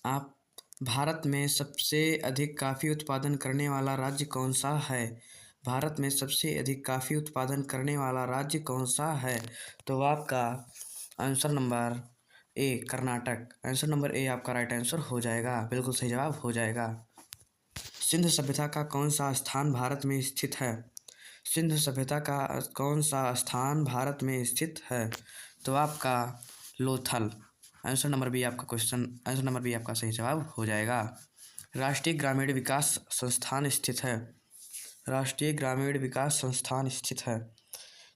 आप भारत में सबसे अधिक कॉफ़ी उत्पादन करने वाला राज्य कौन सा है? भारत में सबसे अधिक कॉफ़ी उत्पादन करने वाला राज्य कौन सा है? तो आपका answer number A Karnataka. Answer number A आपका राइट आंसर हो जाएगा, बिल्कुल सही जवाब हो जाएगा। सिंधु सभ्यता का कौन सा स्थान भारत में स्थित है? सिंधु सभ्यता का कौन सा स्थान भारत में स्थित है? तो आपका लोथल। आंसर नंबर बी आपका क्वेश्चन, आंसर नंबर बी आपका सही जवाब हो जाएगा। राष्ट्रीय ग्रामीण विकास संस्थान स्थित है? राष्ट्रीय ग्रामीण विकास संस्थान स्थित है?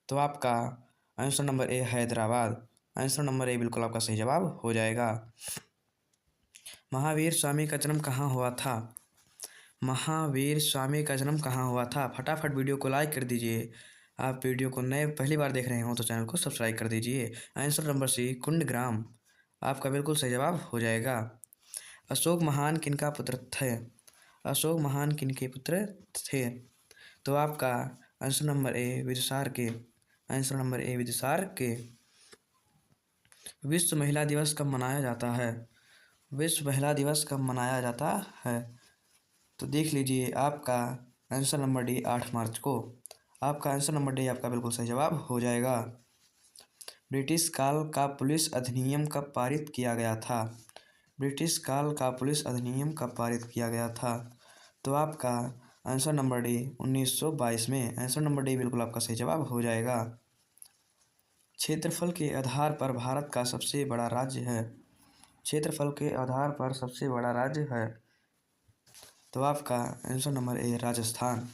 तो आपका answer number A Hyderabad. Answer number A बिल्कुल आपका सही जवाब हो जाएगा। महावीर स्वामी का जन्म कहाँ हुआ था? महावीर स्वामी का जन्म कहाँ हुआ था? फटाफट वीडियो को लाइक कर दीजिए। आप वीडियो को नए पहली बार देख रहे हो तो चैनल को सब्सक्राइब कर दीजिए। Answer number C Kundagram. आपका बिल्कुल सही जवाब हो जाएगा। अशोक महान किनका पुत्र थे? अशोक महान किनके पुत्र थे? तो आपका आंसर नंबर ए विदुसार के। आंसर नंबर ए विदुसार के। विश्व महिला दिवस कब मनाया जाता है? विश्व महिला दिवस कब मनाया जाता है? तो देख लीजिए, आपका आंसर नंबर डी 8 मार्च को। आपका आंसर नंबर डी आपका बिल्कुल सही जवाब हो जाएगा। ब्रिटिश काल का पुलिस अधिनियम कब पारित किया गया था? ब्रिटिश काल का पुलिस अधिनियम कब पारित किया गया था? तो आपका आंसर नंबर डी 1922 में। आंसर नंबर डी बिल्कुल आपका सही जवाब हो जाएगा। क्षेत्रफल के आधार पर भारत का सबसे बड़ा राज्य है? क्षेत्रफल के आधार पर सबसे बड़ा राज्य है? तो आपका आंसर नंबर ए राजस्थान।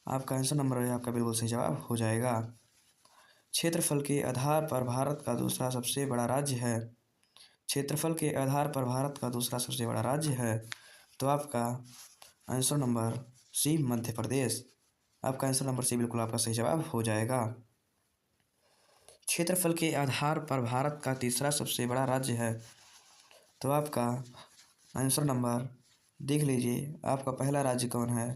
आपका आंसर नंबर ए आपका बिल्कुल सही जवाब हो जाएगा। क्षेत्रफल के आधार पर भारत का दूसरा सबसे बड़ा राज्य है? क्षेत्रफल के आधार पर भारत का दूसरा सबसे बड़ा राज्य है? तो आपका आंसर नंबर सी मध्य प्रदेश। आपका आंसर नंबर सी बिल्कुल आपका सही जवाब हो जाएगा। क्षेत्रफल के आधार पर भारत का तीसरा सबसे बड़ा राज्य है? तो आपका आंसर नंबर देख लीजिए, आपका पहला राज्य कौन है?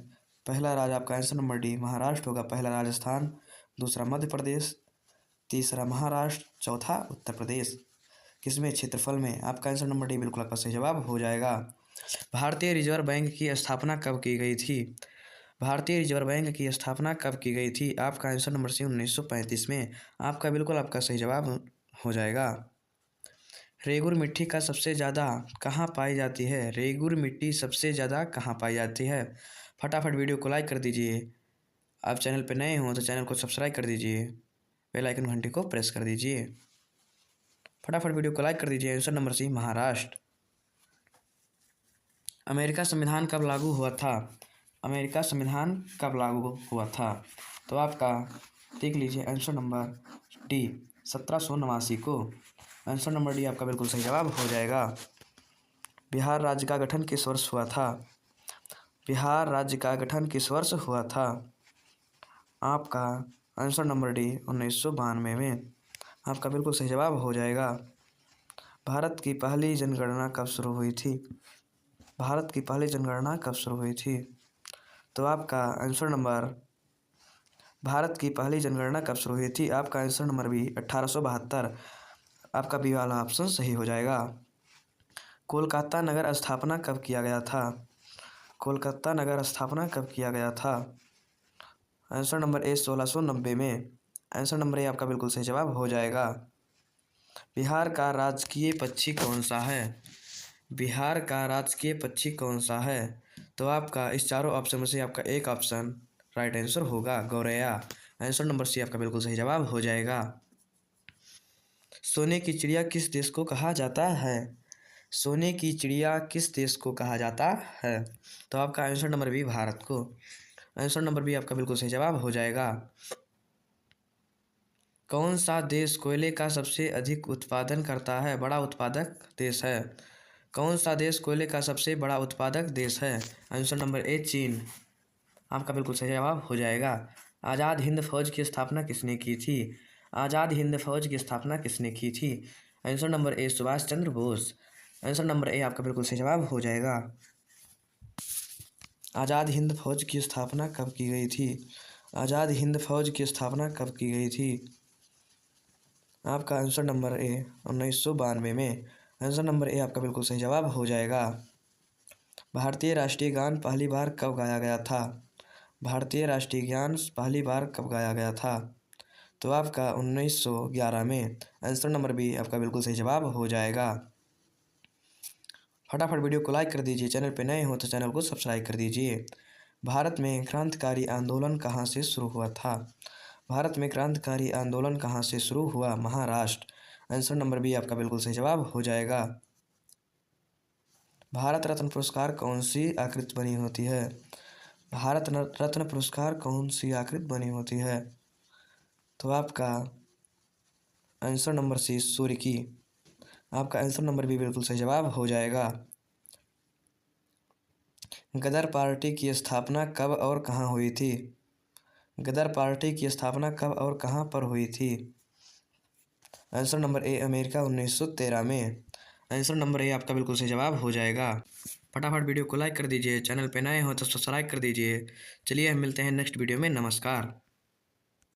पहला राज्य आपका आंसर नंबर डी महाराष्ट्र होगा। पहला राजस्थान, दूसरा मध्य प्रदेश, तीसरा महाराष्ट्र, चौथा उत्तर प्रदेश। किसमें? क्षेत्रफल में। आपका आंसर नंबर डी बिल्कुल आपका सही जवाब हो जाएगा। भारतीय रिजर्व बैंक की स्थापना कब की गई थी? भारतीय रिजर्व बैंक की स्थापना कब की गई थी? आपका आंसर नंबर सी 1935 में। आपका बिल्कुल आपका सही जवाब हो जाएगा। रेगुर मिट्टी का सबसे ज़्यादा कहाँ पाई जाती है? रेगुर मिट्टी सबसे ज़्यादा कहाँ पाई जाती है? फटाफट वीडियो को लाइक कर दीजिए। आप चैनल पर नए हो तो चैनल को सब्सक्राइब कर दीजिए, बेल आइकन घंटी को प्रेस कर दीजिए। फटाफट वीडियो को लाइक कर दीजिए। Answer number C Maharashtra. America संविधान कब लागू हुआ था? अमेरिका संविधान कब लागू हुआ था? तो आपका देख लीजिए, आंसर नंबर डी 1789 को। आंसर नंबर डी आपका बिल्कुल सही जवाब हो जाएगा। बिहार राज्य का गठन किस वर्ष हुआ था? बिहार राज्य का गठन किस वर्ष हुआ था? आपका आंसर नंबर डी 1992 में। आपका बिल्कुल सही जवाब हो जाएगा। भारत की पहली जनगणना कब शुरू हुई थी? भारत की पहली जनगणना कब शुरू हुई थी? तो आपका आंसर नंबर भारत की पहली जनगणना कब शुरू हुई थी? आपका आंसर नंबर बी 1872। आपका बी वाला ऑप्शन सही हो जाएगा। कोलकाता नगर स्थापना कब किया गया था? कोलकाता नगर स्थापना कब किया गया था? आंसर नंबर ए 1690 में। आंसर नंबर ए आपका बिल्कुल सही जवाब हो जाएगा। बिहार का राजकीय पक्षी कौन सा है? बिहार का राजकीय पक्षी कौन सा है? तो आपका इस चारों ऑप्शन में से आपका एक ऑप्शन राइट आंसर होगा, गौरैया। आंसर नंबर सी आपका बिल्कुल सही जवाब हो जाएगा। सोने की चिड़िया किस देश को कहा जाता है? सोने की चिड़िया किस देश को कहा जाता है? तो आपका आंसर नंबर बी भारत को। आंसर नंबर बी आपका बिल्कुल सही जवाब हो जाएगा। कौन सा देश कोयले का सबसे अधिक उत्पादन करता है? बड़ा उत्पादक देश है? कौन सा देश कोयले का सबसे बड़ा उत्पादक देश है? आंसर नंबर ए चीन। आपका बिल्कुल सही जवाब हो जाएगा। आज़ाद हिंद फौज की स्थापना किसने की थी? आज़ाद हिंद फौज की स्थापना किसने की थी? Answer number A Subhash Chandra Bose. Answer number A आपका बिल्कुल सही जवाब हो जाएगा। आज़ाद हिंद फौज की स्थापना कब की गई थी? आज़ाद हिंद फौज की स्थापना कब की गई थी? आपका आंसर नंबर ए 1992 में। आंसर नंबर ए आपका बिल्कुल सही जवाब हो जाएगा। भारतीय राष्ट्रीय गान पहली बार कब गाया गया था? भारतीय राष्ट्रीय गान पहली बार कब गाया गया था? तो आपका 1911 में। आंसर नंबर बी आपका बिल्कुल सही जवाब हो जाएगा। फटाफट वीडियो को लाइक कर दीजिए, चैनल पे नए हो तो चैनल को सब्सक्राइब कर दीजिए। भारत में क्रांतिकारी आंदोलन कहाँ से शुरू हुआ था? भारत में क्रांतिकारी आंदोलन कहाँ से शुरू हुआ? महाराष्ट्र। आंसर नंबर बी आपका बिल्कुल सही जवाब हो जाएगा। भारत रत्न पुरस्कार कौन सी आकृति बनी होती है? भारत रत्न पुरस्कार कौन सी आकृति बनी होती है? तो आपका आंसर नंबर सी सूर्य की। आपका आंसर नंबर बी बिल्कुल सही जवाब हो जाएगा। गदर पार्टी की स्थापना कब और कहाँ हुई थी? गदर पार्टी की स्थापना कब और कहाँ पर हुई थी? आंसर नंबर ए अमेरिका 1913 में। आंसर नंबर ए आपका बिल्कुल सही जवाब हो जाएगा। फटाफट वीडियो को लाइक कर दीजिए, चैनल पे नए हो तो सब्सक्राइब कर दीजिए। चलिए हम मिलते हैं नेक्स्ट वीडियो में। नमस्कार।